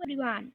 Everyone.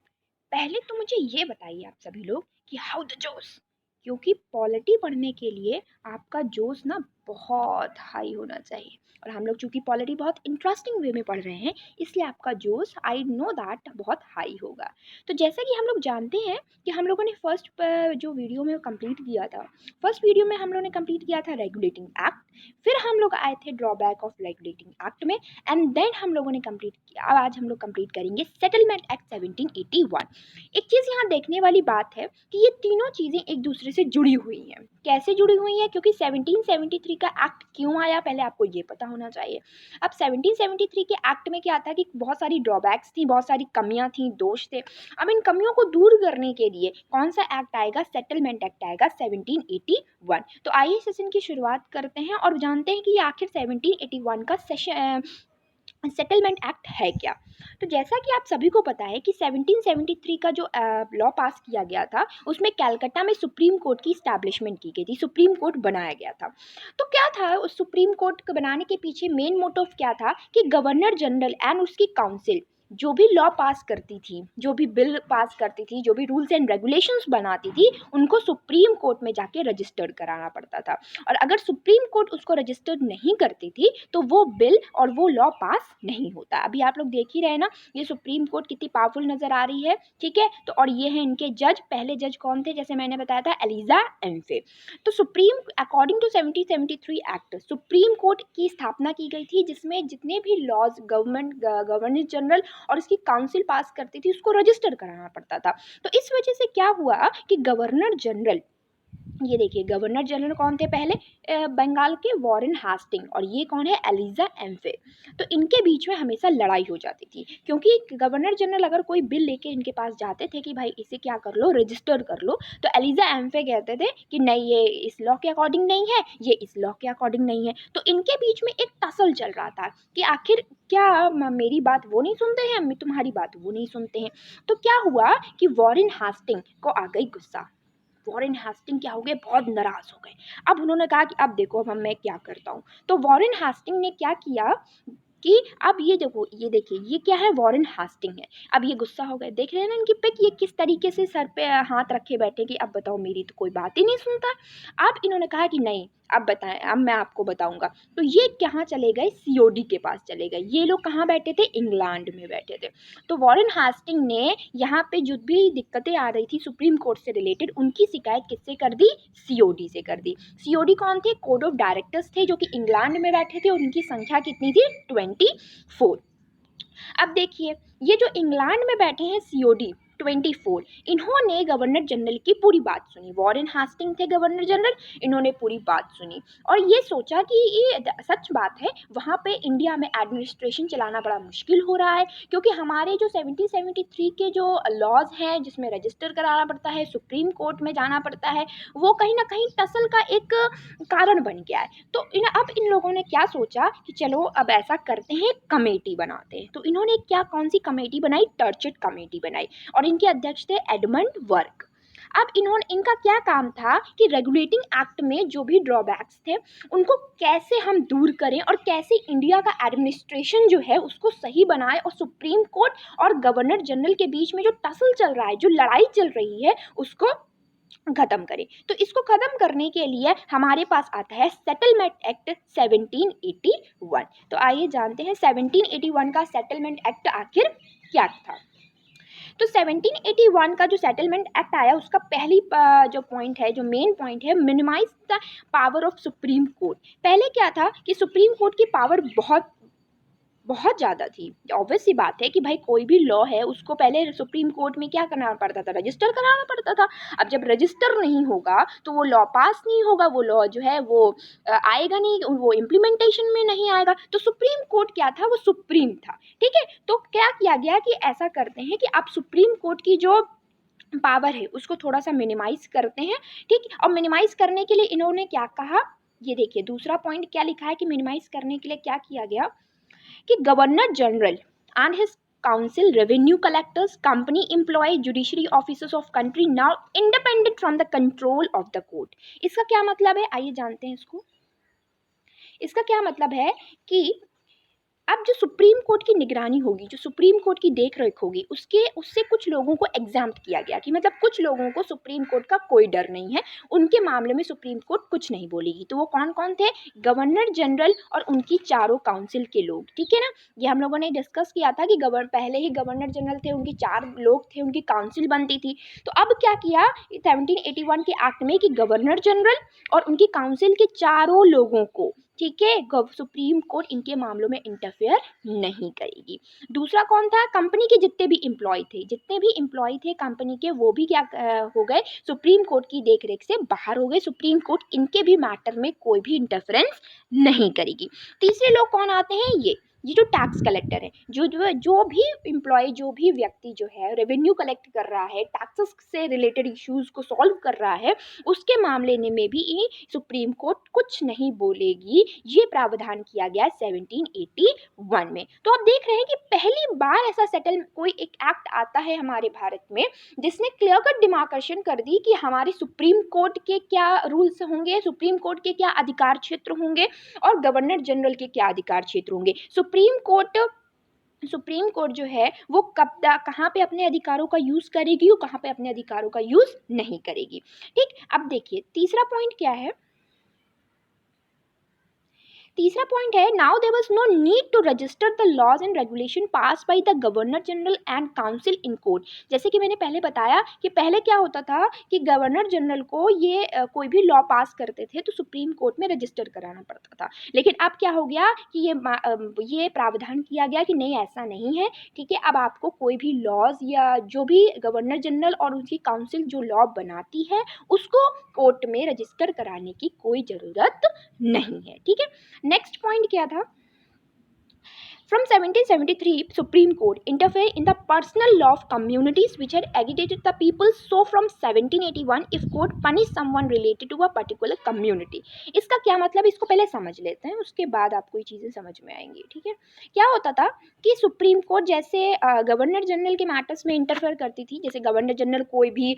पहले तो मुझे ये बताइए आप सभी लोग कि हाउ द जोश, क्योंकि पॉलिटी पढ़ने के लिए आपका जोश ना बहुत हाई होना चाहिए। और हम लोग चूंकि पॉलिटी बहुत इंटरेस्टिंग वे में पढ़ रहे हैं, इसलिए आपका जोश आई नो दैट बहुत हाई होगा। तो जैसा कि हम लोग जानते हैं कि हम लोगों ने फर्स्ट जो वीडियो में कंप्लीट किया था, फर्स्ट वीडियो में हम लोगों ने कंप्लीट किया था रेगुलेटिंग एक्ट। फिर हम लोग आए थे ड्रॉबैक ऑफ रेगुलेटिंग एक्ट में, एंड देन हम लोगों ने कंप्लीट किया। अब आज हम लोग कंप्लीट करेंगे सेटलमेंट एक्ट 1781। एक चीज़ यहाँ देखने वाली बात है कि ये तीनों चीज़ें एक दूसरे से जुड़ी हुई हैं। कैसे जुड़ी हुई हैं? क्योंकि 1773 का एक्ट क्यों आया, पहले आपको ये पता होना चाहिए। अब 1773 के एक्ट में क्या था कि बहुत सारी ड्रॉबैक्स थी, बहुत सारी कमियां थी, दोष थे। अब इन कमियों को दूर करने के लिए कौन सा एक्ट आएगा? सेटलमेंट एक्ट आएगा 1781। तो आइए सेशन की शुरुआत करते हैं और जानते हैं कि ये आखिर 1781 का सेटलमेंट एक्ट है क्या। तो जैसा कि आप सभी को पता है कि 1773 का जो लॉ पास किया गया था, उसमें कलकत्ता में सुप्रीम कोर्ट की इस्टेब्लिशमेंट की गई थी, सुप्रीम कोर्ट बनाया गया था। तो क्या था उस सुप्रीम कोर्ट को बनाने के पीछे मेन मोटिव क्या था कि गवर्नर जनरल एंड उसकी काउंसिल जो भी लॉ पास करती थी, जो भी बिल पास करती थी, जो भी रूल्स एंड रेगुलेशंस बनाती थी, उनको सुप्रीम कोर्ट में जाके रजिस्टर्ड कराना पड़ता था। और अगर सुप्रीम कोर्ट उसको रजिस्टर्ड नहीं करती थी तो वो बिल और वो लॉ पास नहीं होता। अभी आप लोग देख ही रहे हैं ना, ये सुप्रीम कोर्ट कितनी पावरफुल नजर आ रही है, ठीक है। तो और ये है इनके जज। पहले जज कौन थे? जैसे मैंने बताया था, एलिजा एम्फे। तो Supreme according to 1773 act Supreme Court की स्थापना की गई थी, जिसमें जितने भी लॉज गवर्नर जनरल और उसकी काउंसिल पास करती थी उसको रजिस्टर कराना पड़ता था। तो इस वजह से क्या हुआ कि गवर्नर जनरल, ये देखिए गवर्नर जनरल कौन थे पहले? बंगाल के वॉरेन हास्टिंग, और ये कौन है? Elijah Impey. तो इनके बीच में हमेशा लड़ाई हो जाती थी, क्योंकि गवर्नर जनरल अगर कोई बिल लेके इनके पास जाते थे कि भाई इसे क्या कर लो, रजिस्टर कर लो, तो एलिजा एम्फे कहते थे कि नहीं, ये इस लॉ के अकॉर्डिंग नहीं है, ये इस लॉ के अकॉर्डिंग नहीं है। तो इनके बीच में एक टसल चल रहा था कि आखिर क्या मेरी बात वो नहीं सुनते हैं, मैं तुम्हारी बात वो नहीं सुनते हैं। तो क्या हुआ कि वॉरेन हास्टिंग को आ गई गुस्सा। वॉरेन हास्टिंग क्या हो गए? बहुत नाराज हो गए। अब उन्होंने कहा कि अब देखो अब मैं क्या करता हूँ। तो वॉरेन हास्टिंग ने क्या किया कि अब ये देखो, ये देखिए ये क्या है? वॉरेन हास्टिंग है। अब ये गुस्सा हो गए, देख रहे हैं ना इनकी पिक, ये किस तरीके से सर पे हाथ रखे बैठे कि अब बताओ मेरी तो कोई बात ही नहीं सुनता। अब इन्होंने कहा कि नहीं, अब बताएं, अब मैं आपको बताऊंगा। तो ये कहाँ चले गए? सीओडी के पास चले गए। ये लोग कहाँ बैठे थे? इंग्लैंड में बैठे थे। तो वॉरेन हास्टिंग ने यहाँ पे जो भी दिक्कतें आ रही थी सुप्रीम कोर्ट से रिलेटेड, उनकी शिकायत किससे कर दी? सीओडी से कर दी। सीओडी कौन थे? कोड ऑफ डायरेक्टर्स थे, जो कि इंग्लैंड में बैठे थे, और उनकी संख्या कितनी थी? 24। अब देखिए, ये जो इंग्लैंड में बैठे हैं सीओडी 24, इन्होंने गवर्नर जनरल की पूरी बात सुनी। वॉरेन हास्टिंग थे गवर्नर जनरल, इन्होंने पूरी बात सुनी और ये सोचा कि ये सच बात है, वहाँ पे इंडिया में एडमिनिस्ट्रेशन चलाना बड़ा मुश्किल हो रहा है, क्योंकि हमारे जो 1773 के जो लॉज हैं, जिसमें रजिस्टर कराना पड़ता है, सुप्रीम कोर्ट में जाना पड़ता है, वो कहीं ना कहीं टसल का एक कारण बन गया है। तो अब इन लोगों ने क्या सोचा कि चलो अब ऐसा करते हैं, कमेटी बनाते हैं। तो इन्होंने क्या, कौन सी कमेटी बनाई? टर्चेट कमेटी बनाई, और इनके अध्यक्ष थे एडमंड वर्क। अब इनका क्या काम था कि रेगुलेटिंग एक्ट में जो भी ड्रॉबैक्स थे उनको कैसे हम दूर करें, और कैसे इंडिया का एडमिनिस्ट्रेशन जो है उसको सही बनाए, और सुप्रीम कोर्ट और गवर्नर जनरल के बीच में जो टसल चल रहा है, जो लड़ाई चल रही है, उसको खत्म करें। तो इसको खत्म करने के लिए हमारे पास आता है सेटलमेंट एक्ट 1781। तो आइए जानते हैं 1781 का सेटलमेंट एक्ट आखिर क्या था। तो 1781 का जो सेटलमेंट एक्ट आया, उसका पहली जो पॉइंट है, जो मेन पॉइंट है, minimise the power of Supreme Court. पहले क्या था कि सुप्रीम कोर्ट की पावर बहुत बहुत ज़्यादा थी। ऑब्वियस सी बात है कि भाई कोई भी लॉ है उसको पहले सुप्रीम कोर्ट में क्या करना पड़ता था? रजिस्टर कराना पड़ता था। अब जब रजिस्टर नहीं होगा तो वो लॉ पास नहीं होगा, वो लॉ जो है वो आएगा नहीं, वो इम्प्लीमेंटेशन में नहीं आएगा। तो सुप्रीम कोर्ट क्या था? वो सुप्रीम था, ठीक है। तो क्या किया गया कि ऐसा करते हैं कि आप सुप्रीम कोर्ट की जो पावर है उसको थोड़ा सा मिनिमाइज करते हैं, ठीक। और मिनिमाइज करने के लिए इन्होंने क्या कहा, ये देखिए दूसरा पॉइंट क्या लिखा है कि मिनिमाइज करने के लिए क्या किया गया कि governor general and his council, revenue collectors, company employ, judiciary officers of country now independent from the control of the court. इसका क्या मतलब है? आइए जानते हैं इसको। इसका क्या मतलब है कि अब जो सुप्रीम कोर्ट की निगरानी होगी, जो सुप्रीम कोर्ट की देख रेख होगी, उससे कुछ लोगों को एग्जाम्प्ट किया गया कि मतलब कुछ लोगों को सुप्रीम कोर्ट का कोई डर नहीं है, उनके मामले में सुप्रीम कोर्ट कुछ नहीं बोलेगी। तो वो कौन कौन थे? गवर्नर जनरल और उनकी चारों काउंसिल के लोग, ठीक है ना। ये हम लोगों ने डिस्कस किया था कि पहले ही गवर्नर जनरल थे, उनकी 4 लोग थे, उनकी काउंसिल बनती थी। तो अब क्या किया 1781 के एक्ट में कि गवर्नर जनरल और उनकी काउंसिल के चारों लोगों को, ठीक है, सुप्रीम कोर्ट इनके मामलों में इंटरफेयर नहीं करेगी। दूसरा कौन था? कंपनी के जितने भी एम्प्लॉय थे कंपनी के, वो भी क्या हो गए? सुप्रीम कोर्ट की देखरेख से बाहर हो गए। सुप्रीम कोर्ट इनके भी मैटर में कोई भी इंटरफेरेंस नहीं करेगी। तीसरे लोग कौन आते हैं? ये जो टैक्स कलेक्टर है, जो भी एम्प्लॉय, जो भी व्यक्ति जो है रेवेन्यू कलेक्ट कर रहा है, टैक्सेस से रिलेटेड इश्यूज को सॉल्व कर रहा है, उसके मामले में भी सुप्रीम कोर्ट कुछ नहीं बोलेगी। ये प्रावधान किया गया 1781 में। तो आप देख रहे हैं कि पहली बार ऐसा कोई एक एक्ट आता है हमारे भारत में जिसने क्लियर कट डिमार्केशन कर दी कि हमारे सुप्रीम कोर्ट के क्या रूल्स होंगे, सुप्रीम कोर्ट के क्या अधिकार क्षेत्र होंगे और गवर्नर जनरल के क्या अधिकार क्षेत्र होंगे। सुप्रीम कोर्ट जो है वो कहाँ पे अपने अधिकारों का यूज करेगी और कहाँ पे अपने अधिकारों का यूज नहीं करेगी। ठीक, अब देखिए तीसरा पॉइंट क्या है। तीसरा पॉइंट है, now there was no need to register the laws and regulation pass by the governor general and council in court. जैसे कि मैंने पहले बताया कि पहले क्या होता था कि गवर्नर जनरल को ये कोई भी लॉ पास करते थे तो सुप्रीम कोर्ट में रजिस्टर कराना पड़ता था। लेकिन अब क्या हो गया कि ये प्रावधान किया गया कि नहीं, ऐसा नहीं है, ठीक है। अब आपको कोई भी लॉज या जो भी गवर्नर जनरल और उनकी काउंसिल जो लॉ बनाती है उसको कोर्ट में रजिस्टर कराने की कोई ज़रूरत नहीं है, ठीक है। नेक्स्ट पॉइंट क्या था? From 1773, Supreme Court interfered in the personal law of communities which had agitated the people. So from 1781, if court punish someone related to a particular community, इसका क्या मतलब? इसको पहले समझ लेते हैं, उसके बाद आपको ये चीज़ें समझ में आएंगी, ठीक है। क्या होता था कि सुप्रीम कोर्ट जैसे गवर्नर जनरल के मैटर्स में इंटरफेयर करती थी। जैसे गवर्नर जनरल कोई भी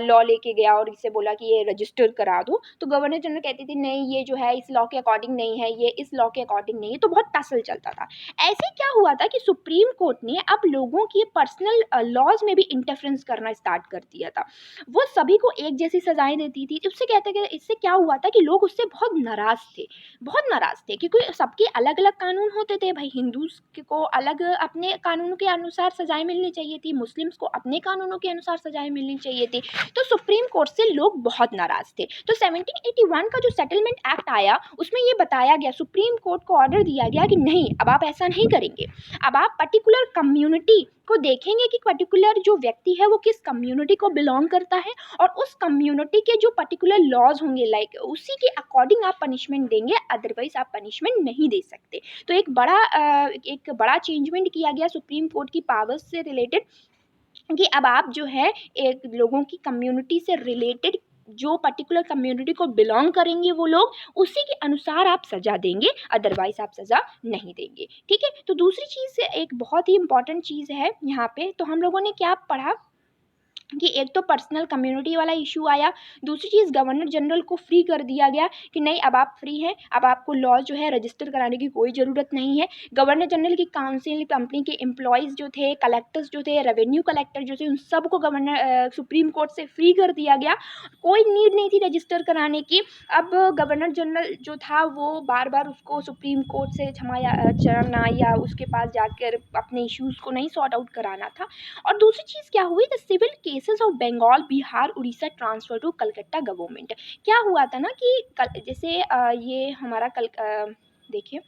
लॉ लेके गया और इससे बोला कि ये रजिस्टर करा दो, तो गवर्नर जनरल कहती थी नहीं, ये जो है इस लॉ के अकॉर्डिंग नहीं है, ये इस लॉ के अकॉर्डिंग नहीं है। तो बहुत टसल चलता था। ऐसे क्या हुआ था कि सुप्रीम कोर्ट ने अब लोगों की पर्सनल लॉज में भी इंटरफेरेंस करना स्टार्ट कर दिया था। वो सभी को एक जैसी सजाएं देती थी। इससे क्या हुआ था कि लोग उससे बहुत नाराज थे क्योंकि सबके अलग अलग कानून होते थे। भाई, हिंदू को अलग अपने कानूनों के अनुसार सजाएं मिलनी चाहिए थी, मुस्लिम्स को अपने कानूनों के अनुसार सजाएं मिलनी चाहिए थी। तो सुप्रीम कोर्ट से लोग बहुत नाराज थे। तो 1781 का जो सेटलमेंट एक्ट आया उसमें ये बताया गया, सुप्रीम कोर्ट को ऑर्डर दिया गया कि नहीं, अब आप ऐसा नहीं करेंगे। अब आप पर्टिकुलर कम्युनिटी को देखेंगे कि पर्टिकुलर जो व्यक्ति है वो किस कम्युनिटी को बिलोंग करता है और उस कम्युनिटी के जो पर्टिकुलर लॉज होंगे लाइक उसी के अकॉर्डिंग आप पनिशमेंट देंगे, अदरवाइज आप पनिशमेंट नहीं दे सकते। तो एक बड़ा चेंजमेंट किया गया सुप्रीम कोर्ट की पावर्स से रिलेटेड कि अब आप जो है एक लोगों की कम्युनिटी से रिलेटेड जो पर्टिकुलर कम्युनिटी को बिलोंग करेंगे वो लोग, उसी के अनुसार आप सज़ा देंगे, अदरवाइज आप सज़ा नहीं देंगे, ठीक है। तो दूसरी चीज़, एक बहुत ही इंपॉर्टेंट चीज़ है यहाँ पे, तो हम लोगों ने क्या पढ़ा कि एक तो पर्सनल कम्युनिटी वाला इशू आया। दूसरी चीज़, गवर्नर जनरल को फ्री कर दिया गया कि नहीं, अब आप फ्री हैं, अब आपको लॉ जो है रजिस्टर कराने की कोई ज़रूरत नहीं है। गवर्नर जनरल की काउंसिल, कंपनी के एम्प्लॉयज़ जो थे, कलेक्टर्स जो थे, रेवेन्यू कलेक्टर जो थे, उन सबको सुप्रीम कोर्ट से फ्री कर दिया गया। कोई नीड नहीं थी रजिस्टर कराने की। अब गवर्नर जनरल जो था वो बार बार उसको सुप्रीम कोर्ट से चढ़ना या उसके पास जाकर अपने इश्यूज़ को नहीं सॉर्ट आउट कराना था। और दूसरी चीज़ क्या हुई, the civil cases of Bengal, Bihar, Orissa transfer to Calcutta government. क्या हुआ था ना कि जैसे ये हमारा देखिए,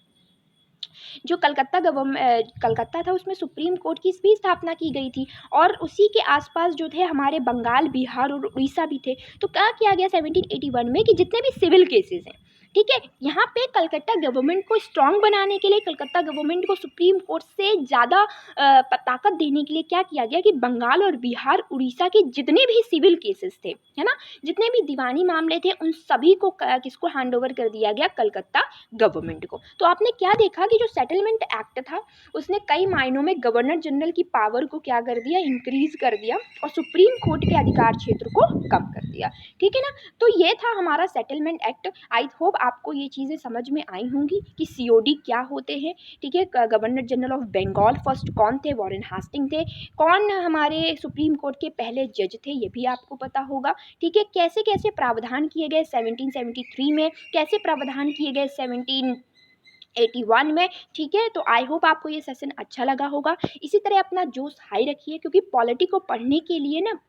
जो कलकत्ता था उसमें सुप्रीम कोर्ट की भी स्थापना की गई थी और उसी के आसपास जो थे हमारे बंगाल, बिहार और उड़ीसा भी थे। तो क्या किया गया 1781 में कि जितने भी सिविल केसेस हैं, ठीक है, यहाँ पे कलकत्ता गवर्नमेंट को स्ट्रांग बनाने के लिए, कलकत्ता गवर्नमेंट को सुप्रीम कोर्ट से ज़्यादा ताकत देने के लिए क्या किया गया कि बंगाल और बिहार, उड़ीसा के जितने भी सिविल केसेस थे, है ना, जितने भी दीवानी मामले थे, उन सभी को किसको हैंड ओवर कर दिया गया? कलकत्ता गवर्नमेंट को। तो आपने क्या देखा कि जो सेटलमेंट एक्ट था उसने कई मायनों में गवर्नर जनरल की पावर को क्या कर दिया? इंक्रीज कर दिया और सुप्रीम कोर्ट के अधिकार क्षेत्र को कम कर दिया, ठीक है ना। तो ये था हमारा सेटलमेंट एक्ट। आई होप आपको ये चीज़ें समझ में आई होंगी कि सीओडी क्या होते हैं, ठीक है। Governor general of Bengal first कौन थे, वॉरेन हास्टिंग थे। कौन हमारे सुप्रीम कोर्ट के पहले जज थे, ये भी आपको पता होगा, ठीक है। कैसे कैसे प्रावधान किए गए 1773 में, कैसे प्रावधान किए गए 1781 में, ठीक है। तो आई होप आपको ये सेशन अच्छा लगा होगा। इसी तरह अपना जोश हाई रखिए, क्योंकि पॉलिटी को पढ़ने के लिए ना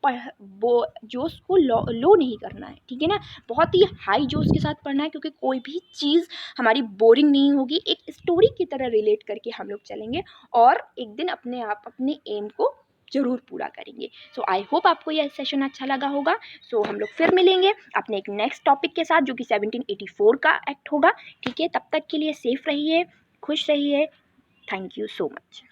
वो जोश को लो नहीं करना है, ठीक है ना। बहुत ही हाई जोश के साथ पढ़ना है, क्योंकि कोई भी चीज़ हमारी बोरिंग नहीं होगी, एक स्टोरी की तरह रिलेट करके हम लोग चलेंगे और एक दिन अपने आप अपने एम को ज़रूर पूरा करेंगे। सो आई होप आपको यह सेशन अच्छा लगा होगा। सो हम लोग फिर मिलेंगे अपने एक नेक्स्ट टॉपिक के साथ, जो कि 1784 का एक्ट होगा, ठीक है। तब तक के लिए सेफ रहिए, खुश रहिए। Thank you so much.